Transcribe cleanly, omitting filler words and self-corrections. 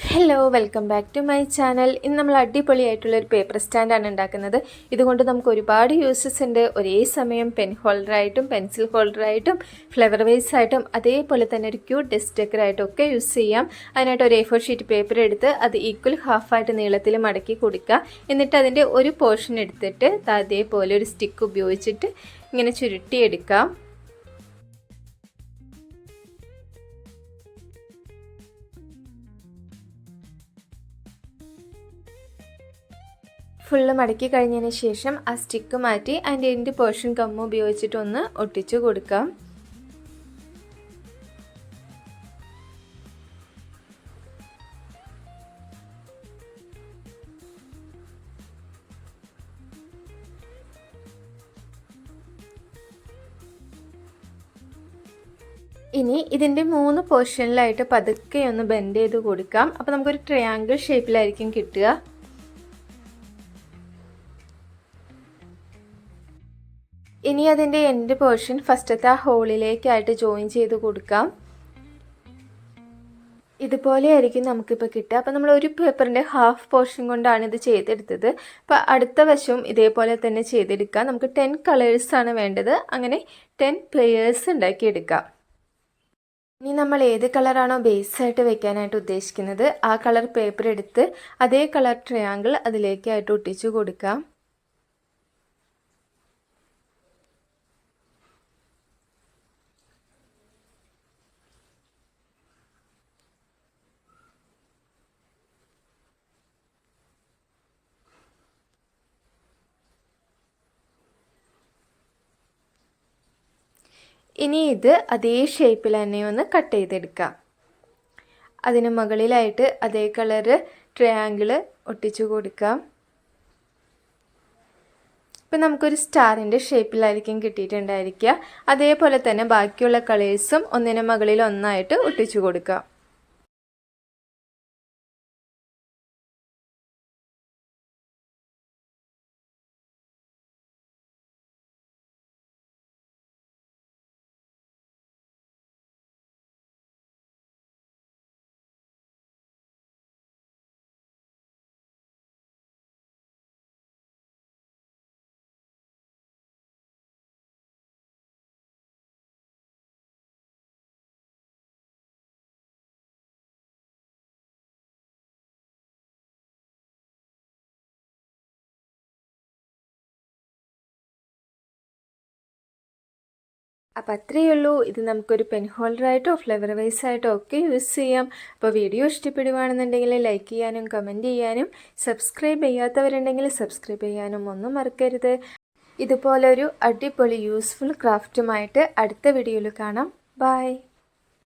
Hello, welcome back to my channel. ഇന്ന് നമ്മൾ അടിപൊളിയായിട്ടുള്ളൊരു paper സ്റ്റാൻഡാണ് ഉണ്ടാക്കുന്നത്. ഇതുകൊണ്ട് നമുക്ക് ഒരുപാട് യൂസസ് ഉണ്ട്. ഒരേ സമയം പെൻ ഹോൾഡറായിട്ടും പെൻസിൽ ഹോൾഡറായിട്ടും ഫ്ലവർ വേസ് ആയിട്ടും അതേപോലെ തന്നെ ഒരു ക്യൂട്ട് ഡെസ്ക് ഡെക്കറായിട്ടും ഒക്കെ യൂസ് ചെയ്യാം. അതിനായിട്ട് ഒരു A4 ഷീറ്റ് പേപ്പർ എടുത്ത് അത് ഈക്വൽ ഹാഫായിട്ട് നീളത്തിൽ മടക്കി കൊടുക്കുക. എന്നിട്ട് അതിൻ്റെ ഒരു പോർഷൻ എടുത്തിട്ട് അതേപോലെ ഒരു സ്റ്റിക്ക് ഉപയോഗിച്ചിട്ട് ഇങ്ങനെ ചുരുട്ടിയെടുക്കാം. ഫുള്ള് മടക്കി കഴിഞ്ഞതിന് ശേഷം ആ സ്റ്റിക്ക് മാറ്റി അതിൻ്റെ എൻഡ് പോർഷൻ ഗമ്മ് ഉപയോഗിച്ചിട്ടൊന്ന് ഒട്ടിച്ചു കൊടുക്കാം. ഇനി ഇതിൻ്റെ 3 പോർഷനിലായിട്ട് പതുക്കെ ഒന്ന് ബെൻഡ് ചെയ്ത് കൊടുക്കാം. അപ്പോൾ നമുക്കൊരു ട്രയാങ്കിൾ ഷേപ്പിലായിരിക്കും കിട്ടുക. ഇനി അതിൻ്റെ എൻഡ് പോർഷൻ ഫസ്റ്റത്തെ ആ ഹോളിലേക്കായിട്ട് ജോയിൻ ചെയ്ത് കൊടുക്കാം. ഇതുപോലെ ആയിരിക്കും നമുക്കിപ്പോൾ കിട്ടുക. അപ്പോൾ നമ്മൾ ഒരു പേപ്പറിൻ്റെ ഹാഫ് പോർഷൻ കൊണ്ടാണ് ഇത് ചെയ്തെടുത്തത്. അപ്പോൾ അടുത്ത വശവും ഇതേപോലെ തന്നെ ചെയ്തെടുക്കാം. നമുക്ക് 10 കളേഴ്സാണ് വേണ്ടത്. അങ്ങനെ 10 പെയേഴ്സ് ഉണ്ടാക്കിയെടുക്കാം. ഇനി നമ്മൾ ഏത് കളറാണോ ബേസായിട്ട് വെക്കാനായിട്ട് ഉദ്ദേശിക്കുന്നത് ആ കളർ പേപ്പർ എടുത്ത് അതേ കളർ ട്രയാങ്കിൾ അതിലേക്കായിട്ട് ഒട്ടിച്ചു കൊടുക്കാം. ഇനി ഇത് അതേ ഷേപ്പിൽ തന്നെ ഒന്ന് കട്ട് ചെയ്തെടുക്കാം. അതിന് മുകളിലായിട്ട് അതേ കളറ് ട്രയാങ്കിൾ ഒട്ടിച്ചു കൊടുക്കാം. ഇപ്പം നമുക്കൊരു സ്റ്റാറിൻ്റെ ഷേപ്പിലായിരിക്കും കിട്ടിയിട്ടുണ്ടായിരിക്കുക. അതേപോലെ തന്നെ ബാക്കിയുള്ള കളേഴ്സും ഒന്നിന് മുകളിൽ ഒന്നായിട്ട് ഒട്ടിച്ചു കൊടുക്കാം. അപ്പോൾ അത്രയേ ഉള്ളൂ. ഇത് നമുക്കൊരു പെൻ ഹോൾഡറായിട്ടോ ഫ്ലവർ വൈസായിട്ടോ ഒക്കെ യൂസ് ചെയ്യാം. അപ്പോൾ വീഡിയോ ഇഷ്ടപ്പെടുകയാണെന്നുണ്ടെങ്കിൽ ലൈക്ക് ചെയ്യാനും കമൻറ്റ് ചെയ്യാനും സബ്സ്ക്രൈബ് ചെയ്യാത്തവരുണ്ടെങ്കിൽ സബ്സ്ക്രൈബ് ചെയ്യാനും ഒന്നും മറക്കരുത്. ഇതുപോലൊരു അടിപൊളി യൂസ്ഫുൾ ക്രാഫ്റ്റുമായിട്ട് അടുത്ത വീഡിയോയിൽ കാണാം. ബൈ.